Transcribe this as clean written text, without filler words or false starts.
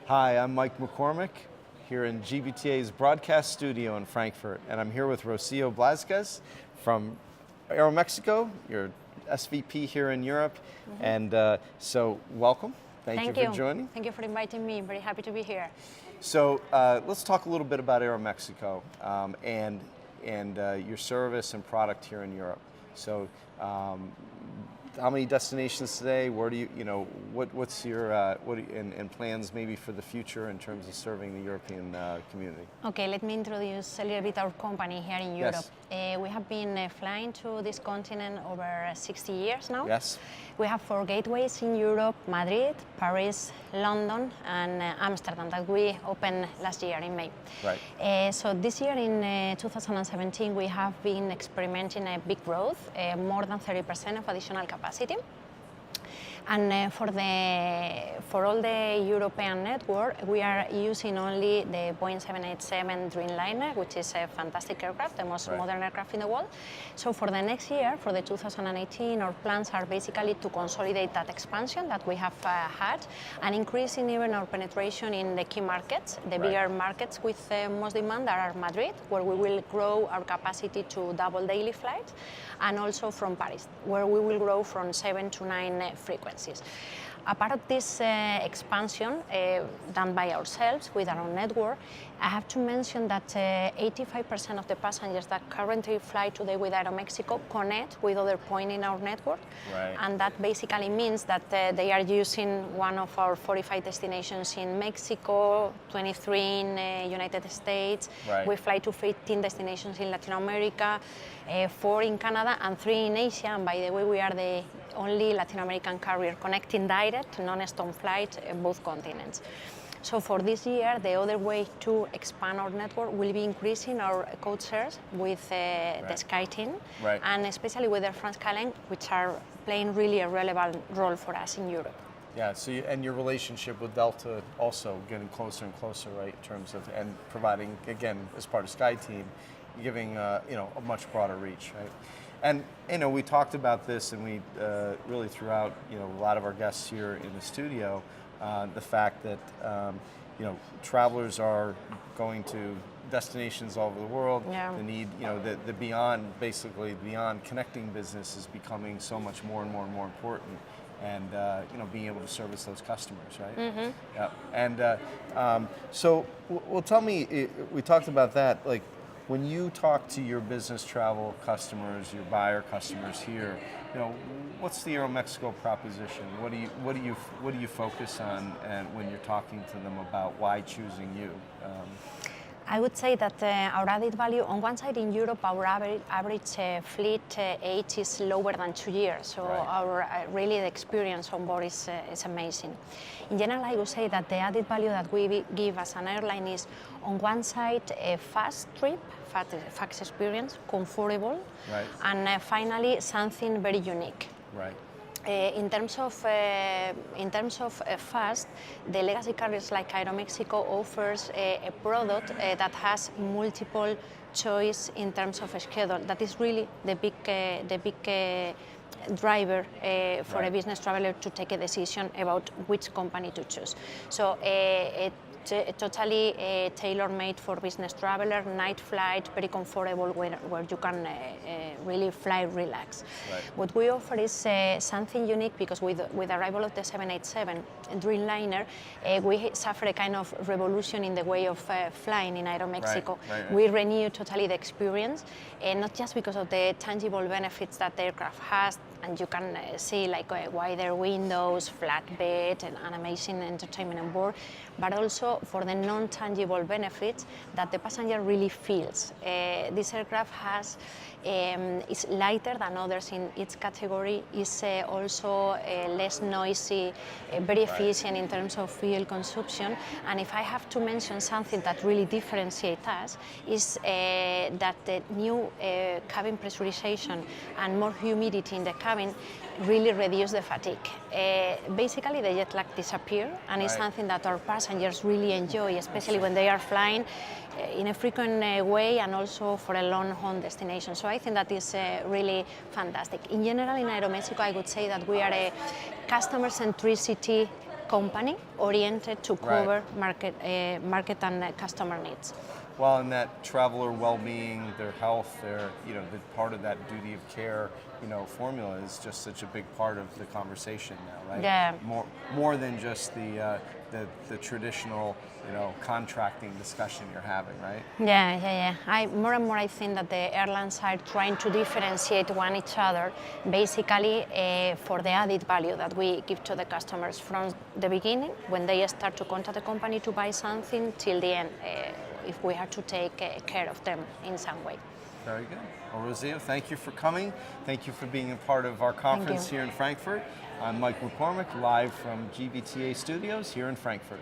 Hi, I'm Mike McCormick here in GBTA's broadcast studio in Frankfurt, and I'm here with Rocío Blázquez from Aeromexico, your SVP here in Europe, and so welcome. Thank you for joining. Thank you for inviting me. I'm very happy to be here. So let's talk a little bit about Aeromexico and your service and product here in Europe. So how many destinations today? Where do you what's your and plans maybe for the future in terms of serving the European community? Okay, let me introduce a little bit our company here in Europe. Yes. We have been flying to this continent over 60 years now. Yes. We have 4 gateways in Europe: Madrid, Paris, London, and Amsterdam that we opened last year in May. Right. So this year in 2017 we have been experimenting a big growth, more than 30% of additional capacity. And for all the European network, we are using only the Boeing 787 Dreamliner, which is a fantastic aircraft, the most modern aircraft in the world. So for the next year, for the 2018, our plans are basically to consolidate that expansion that we have had and increasing even our penetration in the key markets. The bigger markets with most demand are Madrid, where we will grow our capacity to double daily flights, and also from Paris, where we will grow from 7 to 9 frequencies. A part of this expansion done by ourselves with our own network, I have to mention that 85% of the passengers that currently fly today with Aeromexico connect with other points in our network. Right. And that basically means that they are using one of our 45 destinations in Mexico, 23 in United States. Right. We fly to 15 destinations in Latin America, 4 in Canada, and 3 in Asia. And by the way, we are the only Latin American carrier connecting direct, non-stop flight both continents. So for this year, the other way to expand our network will be increasing our code shares with the SkyTeam, and especially with Air France-KLM, which are playing really a relevant role for us in Europe. Yeah, so and your relationship with Delta also getting closer and closer, right, in terms of, and providing, again, as part of SkyTeam, giving a much broader reach, right? And we talked about this, and we really throughout a lot of our guests here in the studio, the fact that travelers are going to destinations all over the world. Yeah. The need, the beyond connecting business is becoming so much more and more and more important, and being able to service those customers, right? Mm-hmm. Yeah. And so, well, tell me, we talked about that, like, when you talk to your business travel customers, your buyer customers here, what's the Aeromexico proposition? What do you focus on, and when you're talking to them about why choosing you? I would say that our added value, on one side in Europe, our average fleet age is lower than 2 years, so our really the experience on board is amazing. In general, I would say that the added value that we give as an airline is, on one side, a fast trip, fast experience, comfortable, and finally something very unique. Right. In terms of fast, the legacy carriers like Aeromexico offers a product that has multiple choice in terms of schedule. That is really the big driver for a business traveler to take a decision about which company to choose. So totally tailor-made for business traveler, night flight, very comfortable, where you can really fly relax. Right. What we offer is something unique, because with the arrival of the 787 Dreamliner, we suffer a kind of revolution in the way of flying in Aeromexico. Right. We renew totally the experience, not just because of the tangible benefits that the aircraft has, and you can see like wider windows, flat bed, and an amazing entertainment on board, but also for the non-tangible benefits that the passenger really feels. This aircraft is lighter than others in its category, is also less noisy, very efficient in terms of fuel consumption. And if I have to mention something that really differentiates us, is that the new cabin pressurization and more humidity in the cabin really reduce the fatigue. Basically, the jet lag disappears, and it's something that our passengers really enjoy, especially when they are flying in a frequent way and also for a long home destination. So I think that is really fantastic. In general, in Aeromexico, I would say that we are a customer centricity company oriented to cover market and customer needs. Well, and that traveler well-being, their health, their, the part of that duty of care, formula is just such a big part of the conversation now, right? Yeah. More than just the traditional, contracting discussion you're having, right? Yeah. More and more I think that the airlines are trying to differentiate one each other, basically for the added value that we give to the customers from the beginning, when they start to contact the company to buy something, till the end, if we have to take care of them in some way. Very good. Well, Rocío, thank you for coming. Thank you for being a part of our conference here in Frankfurt. I'm Mike McCormick, live from GBTA Studios here in Frankfurt.